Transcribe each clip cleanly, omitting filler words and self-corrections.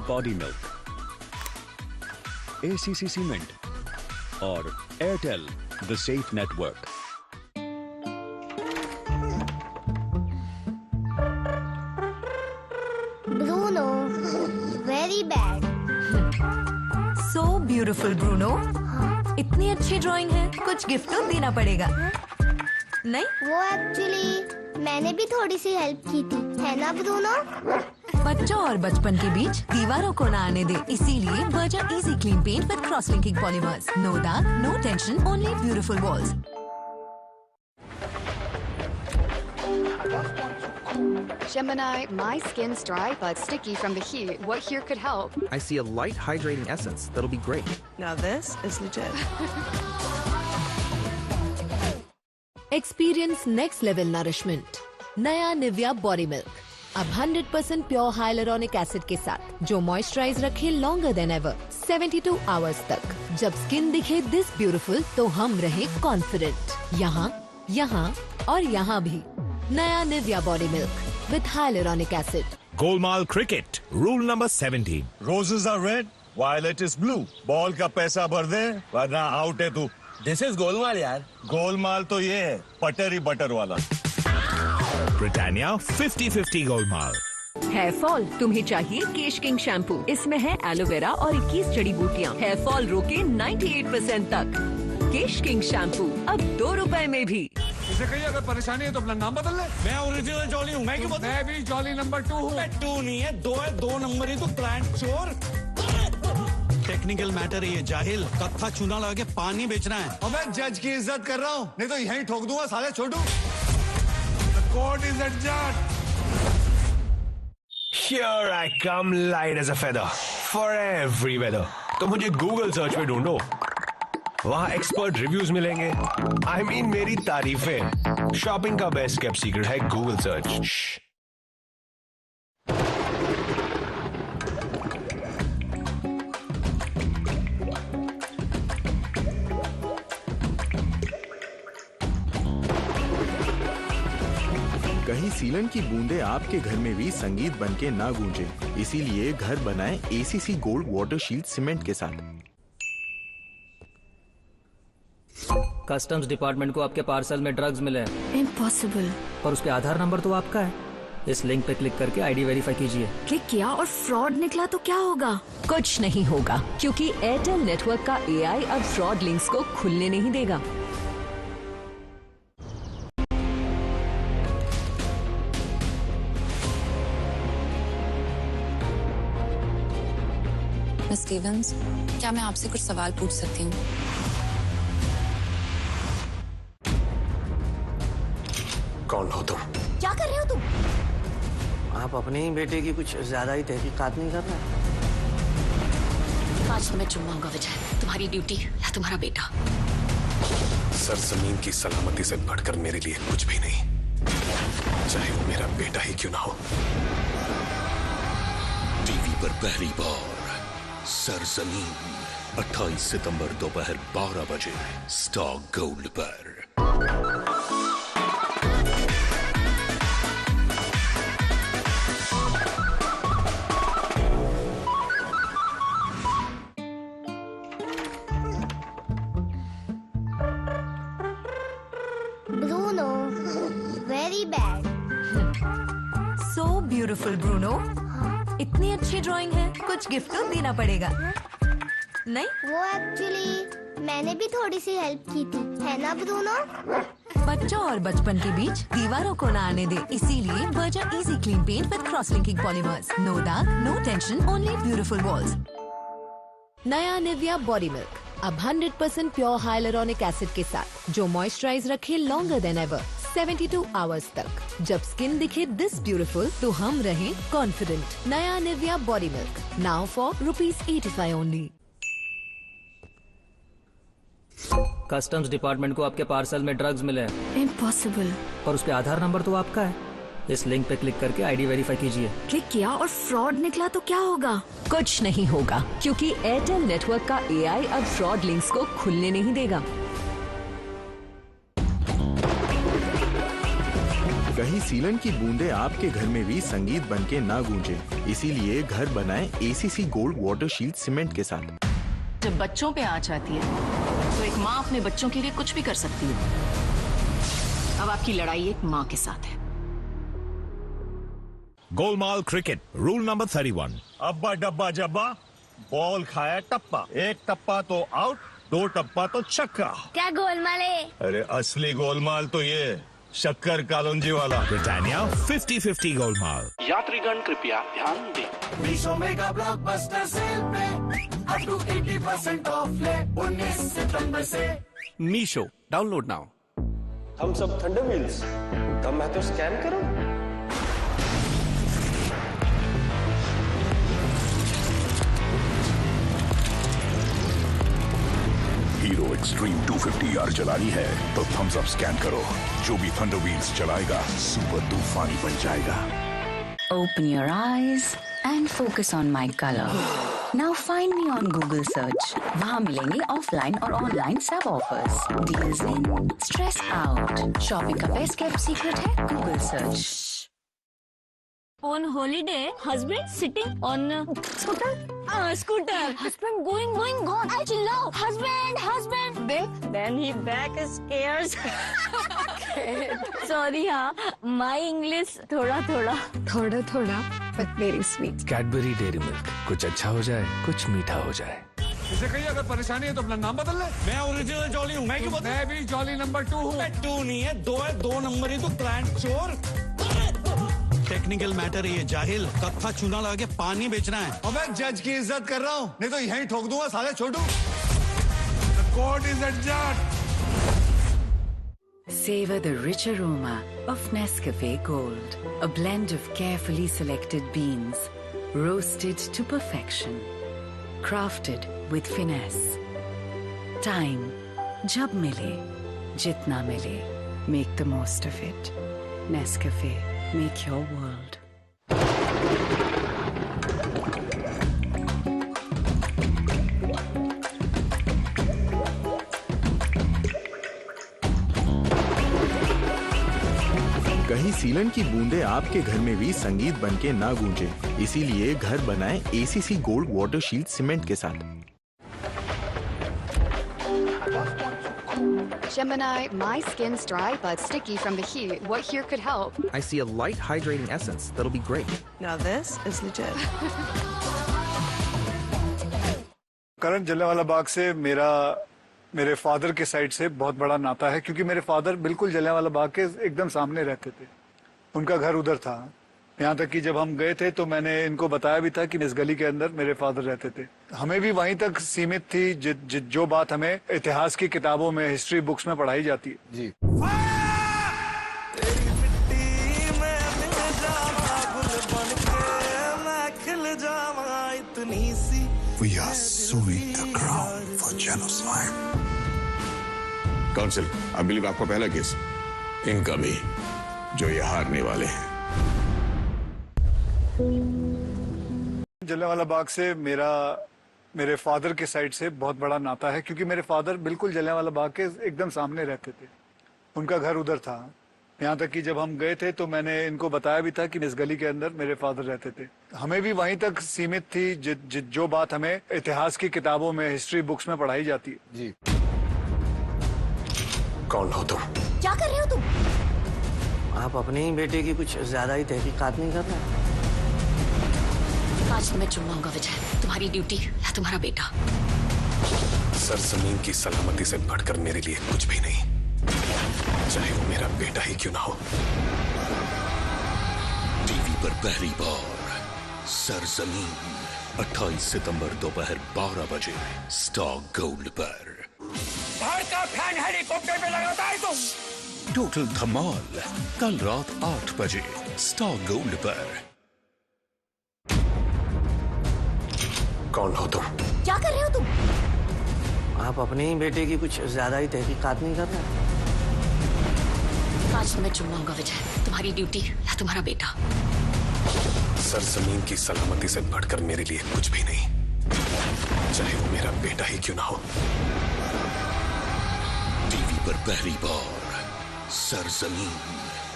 Body milk, ACC cement और Airtel the safe network. Bruno, very bad. So beautiful Bruno. इतनी अच्छी drawing है, कुछ गिफ्ट तो देना पड़ेगा। नहीं, वो एक्चुअली मैंने भी थोड़ी सी हेल्प की थी, है ना ब्रूनो? बच्चों और बचपन के बीच दीवारों को ना आने दे, इसीलिए Berger easy clean paint with cross linking polymers. No दाग, no tension, only beautiful walls. Gemini, my skin's dry but sticky from the heat. What here could help? I see a light hydrating essence that'll be great. Now this is legit. Experience next level nourishment. नया Nivea body milk अब 100% pure hyaluronic acid के साथ, जो moisturise रखे longer than ever 72 hours तक। जब skin दिखे this beautiful तो हम रहे कॉन्फिडेंट। यहाँ, यहाँ और यहाँ भी नया Nivea body milk with hyaluronic acid. Golmaal Cricket, rule number 17. Roses are red, violet is blue. Ball का पैसा भर दे वरना आउट है तू। This is गोलमाल यार। गोलमाल तो ये है, बटर ही बटर वाला। Britannia 50-50 Golmaal. हेयर फॉल तुम्हें चाहिए केश किंग शैम्पू। इसमें है एलोवेरा और 21 जड़ी बूटियाँ। हेयर फॉल रोके 98% तक। केश किंग शैम्पू अब 2 रुपए में भी। इसे कहिए अगर परेशानी है तो अपना नाम बदल ले। मैं ओरिजिनल जॉली हूँ। मैं क्यों बदलूं? मैं भी जॉली नंबर 2 हूँ। 2 नहीं है, 2 है। 2 नंबर ही तो ब्रांड चोर। टेक्निकल मैटर है ये जाहिल। कत्था चूना लगा के पानी बेचना है। अबे जज की इज्जत कर रहा हूँ, नहीं तो यहीं ठोक दूंगा साले छोटू। Court is adjourned. Here I come light as a feather for every weather. तो मुझे Google सर्च में ढूंढो, वहाँ एक्सपर्ट रिव्यूज मिलेंगे। I mean मेरी तारीफें। शॉपिंग का बेस्ट केप्ट सीक्रेट है Google सर्च। कहीं सीलन की बूंदे आपके घर में भी संगीत बनके ना गूंजे, इसीलिए घर बनाएं ACC gold water shield cement के साथ। कस्टम्स डिपार्टमेंट को आपके पार्सल में ड्रग्स मिले हैं। इम्पॉसिबल। और उसके आधार नंबर तो आपका है। इस लिंक पे क्लिक करके आईडी वेरीफाई कीजिए। क्लिक किया और फ्रॉड निकला तो क्या होगा? कुछ नहीं होगा, क्योंकि एयरटेल नेटवर्क का एआई अब फ्रॉड लिंक्स को खुलने नहीं देगा। मिस स्टीवंस, क्या मैं आपसे कुछ सवाल पूछ सकती हूँ? कौन हो तुम? क्या कर रहे हो तुम? आप अपने ही बेटे की कुछ ज्यादा ही तहकीकात नहीं कर रहे? आज तुम्हें चुनवाऊंगा विजय, तुम्हारी ड्यूटी या तुम्हारा बेटा। सरजमीन की सलामती से बढ़कर मेरे लिए कुछ भी नहीं, चाहे वो मेरा बेटा ही क्यों ना हो। टीवी पर पहली बार सरजमीन 28 सितंबर दोपहर 12 बजे स्टार गोल्ड पर। Bruno, very bad. So beautiful Bruno. इतनी अच्छी ड्राइंग है, कुछ गिफ्ट तो देना पड़ेगा। नहीं, वो एक्चुअली मैंने भी थोड़ी सी हेल्प की थी, है ना ब्रूनो? बच्चों और बचपन के बीच दीवारों को ना आने दे, इसीलिए Berger easy clean paint with cross linking polymers. No दाग, no tension, only beautiful walls. नया निविया बॉडी मिल्क अब 100% प्योर हाइलुरोनिक एसिड के साथ, जो मॉइस्चराइज रखे लॉन्गर देन एवर 72 आवर्स तक। जब स्किन दिखे दिस ब्यूटीफुल तो हम रहे कॉन्फिडेंट। नया Nivea body milk now for ₹85 only. Customs department को आपके पार्सल में ड्रग्स मिले हैं। इम्पॉसिबल। और उसके आधार नंबर तो आपका है। इस लिंक पे क्लिक करके आईडी वेरीफाई कीजिए। क्लिक किया और फ्रॉड निकला तो क्या होगा? कुछ नहीं होगा, क्योंकि एयरटेल नेटवर्क का एआई अब फ्रॉड लिंक्स को खुलने नहीं देगा। कहीं सीलन की बूंदे आपके घर में भी संगीत बन के ना गूंजे, इसीलिए घर बनाएं ACC gold water shield cement के साथ। जब बच्चों पे आँच आती है तो एक माँ अपने बच्चों के लिए कुछ भी कर सकती है। अब आपकी लड़ाई एक माँ के साथ है। Golmaal cricket rule number 31। अब्बा डब्बा जब्बा, बॉल खाया टप्पा, एक टप्पा तो आउट, 2 टप्पा तो छक्का। क्या गोलमाल है? अरे असली गोलमाल तो ये शक्कर कालोंजी वाला ब्रिटानिया 50-50 गोलमाल। यात्रीगण कृपया ध्यान दें। मीशो मेगा ब्लॉकबस्टर सेल पे अप टू 80% ऑफ ले 19 सितंबर से। Meesho download now. हम सब थंडर व्हील्स, तब मैं तो स्कैन करूं। हीरो एक्सट्रीम 250R चलानी है तो थम्स अप स्कैन करो। जो भी थंडर व्हील्स चलाएगा सुपर तूफानी बन जाएगा। Open your eyes and focus on my color. Now find me on Google search. वहाँ मिलेंगे ऑफलाइन और ऑनलाइन सब offers, deals in, stress out. Shopping का बेस्ट केप्ट सीक्रेट है Google search. On holiday, husband sitting on scooter. Scooter. Husband going. God, I love husband. Then he back scares. Sorry, हाँ, my English थोड़ा, but very sweet. Cadbury dairy milk, कुछ अच्छा हो जाए, कुछ मीठा हो जाए। इसे कहिए अगर परेशानी है तो अपना नाम बदल ले। मैं ओरिजिनल जॉली हूँ। मैं भी जॉली नंबर 2 हूँ। 2 नहीं है, 2 है, 2 नंबर ही तो प्लांट चोर। टेक्निकल मैटर है ये जाहिल। कत्था चूना लगा के पानी बेचना है। और मैं जज की इज्जत कर रहा हूँ, नहीं तो यहीं ठोक दूंगा साले छोटू। The court is adjourned. Savor the rich aroma of Nescafe Gold, a blend of carefully selected beans, roasted to perfection, crafted with finesse. Time, jab mile, jitna mile, make the most of it. Nescafe, make your world. कहीं सीलन की बूंदे आपके घर में भी संगीत बन के ना गूंजे, इसीलिए घर बनाएं ACC gold water shield cement के साथ। Gemini, my skin's dry but sticky from the heat. What here could help? I see a light hydrating essence that'll be great. Now this is legit. करण जलियांवाला बाग से मेरे father के side से बहुत बड़ा नाता है, क्योंकि मेरे फादर बिल्कुल जलियांवाला बाग के एकदम सामने रहते थे। उनका घर उधर था। यहाँ तक कि जब हम गए थे तो मैंने इनको बताया भी था कि इस गली के अंदर मेरे फादर रहते थे। हमें भी वहीं तक सीमित थी जो बात हमें इतिहास की किताबों में, हिस्ट्री बुक्स में पढ़ाई जाती है। जी। We are suing the crown for genocide. Council, I believe आपका पहला केस इनका भी, जो ये हारने वाले हैं। जलियांवाला बाग से मेरे फादर के साइड से बहुत बड़ा नाता है, क्योंकि मेरे फादर बिल्कुल जलियांवाला बाग के एकदम सामने रहते थे। उनका घर उधर था। यहाँ तक कि जब हम गए थे तो मैंने इनको बताया भी था कि इस गली के अंदर मेरे फादर रहते थे। हमें भी वहीं तक सीमित थी जो बात हमें इतिहास की किताबों में, हिस्ट्री बुक्स में पढ़ाई जाती है। जी। कौन हो तुम? क्या कर रहे हो तुम? आप अपने ही बेटे की कुछ ज्यादा ही तहकीकात नहीं कर रहे? आज मैं चुनवाऊंगा विजय, तुम्हारी ड्यूटी या तुम्हारा बेटा। सरजमीन की सलामती से बढ़कर मेरे लिए कुछ भी नहीं, चाहे वो मेरा बेटा ही क्यों ना हो। टीवी पर पहली बार सरजमीन 28 सितंबर दोपहर 12 बजे स्टार गोल्ड पर। का फैन हेलीकॉप्टर पे लगाता है तुम। टोटल धमाल कल रात 8 बजे स्टार गोल्ड पर। कौन हो तुम? क्या कर रहे हो तुम? आप अपने ही बेटे की कुछ ज्यादा ही तहकीकात नहीं कर रहे? आज मैं चुनवाऊंगा विजय, तुम्हारी ड्यूटी या तुम्हारा बेटा। सरजमीन की सलामती से बढ़कर मेरे लिए कुछ भी नहीं, चाहे वो मेरा बेटा ही क्यों ना हो। टीवी पर पहली बार सरजमीन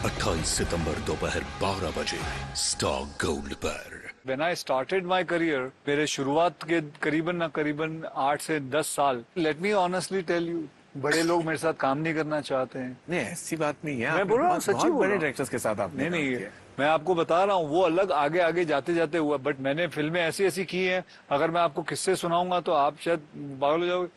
28 सितंबर दोपहर 12 बजे स्टार गोल्ड पर। When I started my career, मेरे शुरुआत के करीबन 8 से 10 साल, let me honestly tell you, बड़े लोग मेरे साथ काम नहीं करना चाहते हैं। नहीं, ऐसी बात नहीं है। मैं बोल रहा हूँ, सच्ची बोल बड़े रहा हूँ। डायरेक्टर्स के साथ आपने नहीं, मैं आपको बता रहा हूँ, वो अलग आगे आगे जाते जाते हुआ, बट मैंने फिल्में ऐसी ऐसी की हैं, अगर मैं आपको किस्से सुनाऊंगा तो आप शायद पागल हो जाओगे।